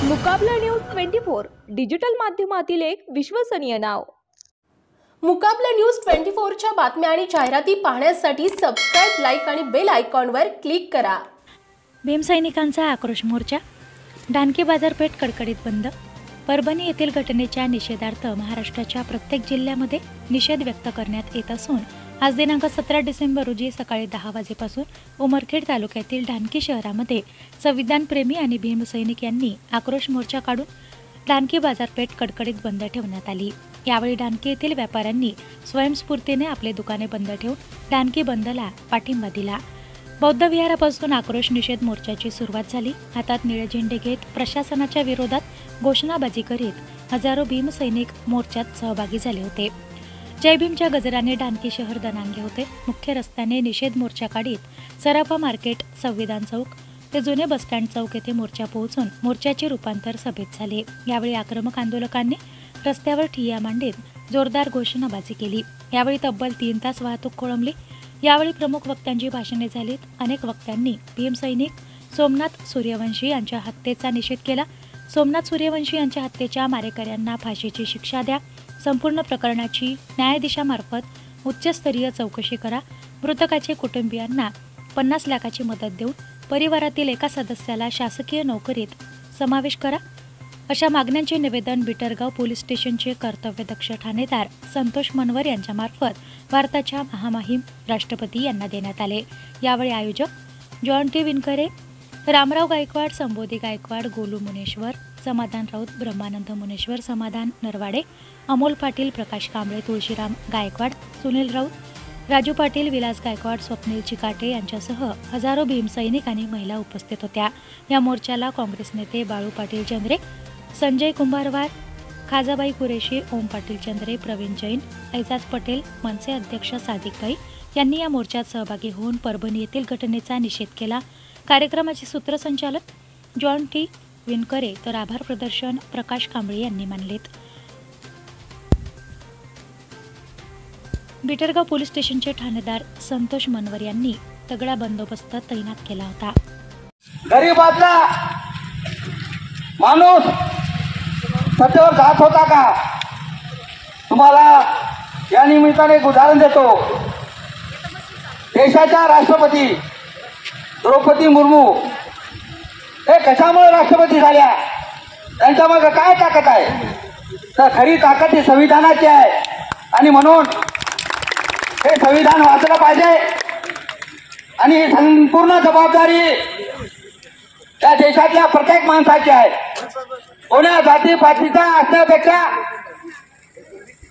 मुकाबला news 24 digital माध्यमातील एक विश्वसनीय नाव। मुकाबला न्यूज 24 च्या बातम्या आणि जाहिराती पाहण्यासाठी सबस्क्राइब, लाईक आणि बेल आयकॉनवर क्लिक करा। भीमसैनिकांचा आक्रोश मोर्चा, डानकी बाजारपेठ कडकडीत बंद। परभणी येथील घटनेच्या निषेधार्थ महाराष्ट्राच्या प्रत्येक जिल्ह्यामध्ये निषेध व्यक्त करण्यात येत असून आज दिनांक 17 डिसेंबर रोजी सकाळी 10 वाजेपासून उमरखेड तालुक्यातील डानकी शहरामध्ये संविधानप्रेमी आणि भीमसैनिक यांनी आक्रोश मोर्चा काढून डानकी बाजारपेठ कडकडीत बंद ठेवण्यात आली। यावेळी डानकी येथील व्यापाऱ्यांनी स्वयंस्फूर्तीने आपले दुकाने बंद ठेवून डानकी बंदला पाठिंबा दिला। बौद्ध विहारापासून आक्रोश निषेध मोर्चाची सुरुवात झाली। हातात निळे झेंडे घेत प्रशासनाच्या विरोधात घोषणाबाजी करीत हजारो भीमसैनिक मोर्चात सहभागी झाले होते। जय भीमच्या गजराने डानकी शहर दणाणले होते। मुख्य रस्त्याने निषेध मोर्चा काढीत सराफा मार्केट, संविधान चौक ते जुने बसस्टँड चौक येथे मोर्चा पोहोचून मोर्चाचे रूपांतर सभेत झाले। यावेळी आक्रमक आंदोलकांनी रस्त्यावर ठिय्या मांडीत जोरदार घोषणाबाजी केली। यावेळी तब्बल 3 तास वाहतूक खोळंबली। यावेळी प्रमुख वक्त्यांची भाषणे झालीत। अनेक वक्त्यांनी भीमसैनिक सोमनाथ सूर्यवंशी यांच्या हत्येचा निषेध केला। सोमनाथ सूर्यवंशी यांच्या हत्येच्या मारेकऱ्यांना फाशीची शिक्षा द्या, संपूर्ण प्रकरणाची न्यायाधीशामार्फत उच्चस्तरीय चौकशी करा, मृतकाचे कुटुंबियांना 50 लाखाची मदत देऊन परिवारातील एका सदस्याला शासकीय नोकरीत समावेश करा, अशा मागण्यांचे निवेदन बिटरगाव पोलीस स्टेशनचे कर्तव्यदक्ष ठाणेदार संतोष मनवर यांच्यामार्फत भारताच्या महामहिम राष्ट्रपती यांना देण्यात आले। यावेळी आयोजक जॉन टी विनकरे, रामराव गायकवाड, संबोधी गायकवाड, गोलू मुनेश्वर, समाधान राऊत, ब्रह्मानंद मुनेश्वर, समाधान नरवाडे, अमोल पाटील, प्रकाश कांबळे, तुळशीराम गायकवाड, सुनील राऊत, राजू पाटील, विलास गायकवाड, स्वप्नील चिकाटे यांच्यासह हजारो भीमसैनिक आणि महिला उपस्थित होत्या। या मोर्चाला काँग्रेस नेते बाळू पाटील चंद्रे, संजय कुंभारवार, खाजाबाई कुरेशी, ओम पाटील चंद्रे, प्रवीण जैन, ऐजाज पटेल, मनसे अध्यक्ष सादिकबाई यांनी या मोर्चात सहभागी होऊन परभणी येथील घटनेचा निषेध केला। कार्यक्रमाचे सूत्रसंचालक जॉन टी विनकरे तर आभार प्रदर्शन प्रकाश कांबळे यांनी मानलेत। बिटरगाव पोलीस स्टेशनचे ठाणेदार संतोष मनवर यांनी तगडा बंदोबस्त तैनात केला होता। गरीबातला माणूस सत्तेवर जात होता का? तुम्हाला या निमित्ताने एक उदाहरण देतो। देशाच्या राष्ट्रपती द्रौपदी मुर्मू हे कशामुळे राष्ट्रपती झाल्या? त्यांच्या मागे काय ताकद आहे? तर खरी ताकद ही संविधानाची आहे आणि म्हणून हे संविधान वाचलं पाहिजे आणि ही संपूर्ण जबाबदारी या देशातल्या प्रत्येक माणसाची आहे। कोण्या जाती पातीचा असण्यापेक्षा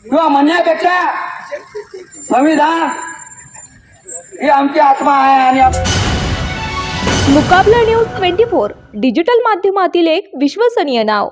किंवा म्हणण्यापेक्षा संविधान ही आमची आत्मा आहे। आणि मुकाबला न्यूज 24 डिजिटल माध्यमातील एक विश्वसनीय नाव।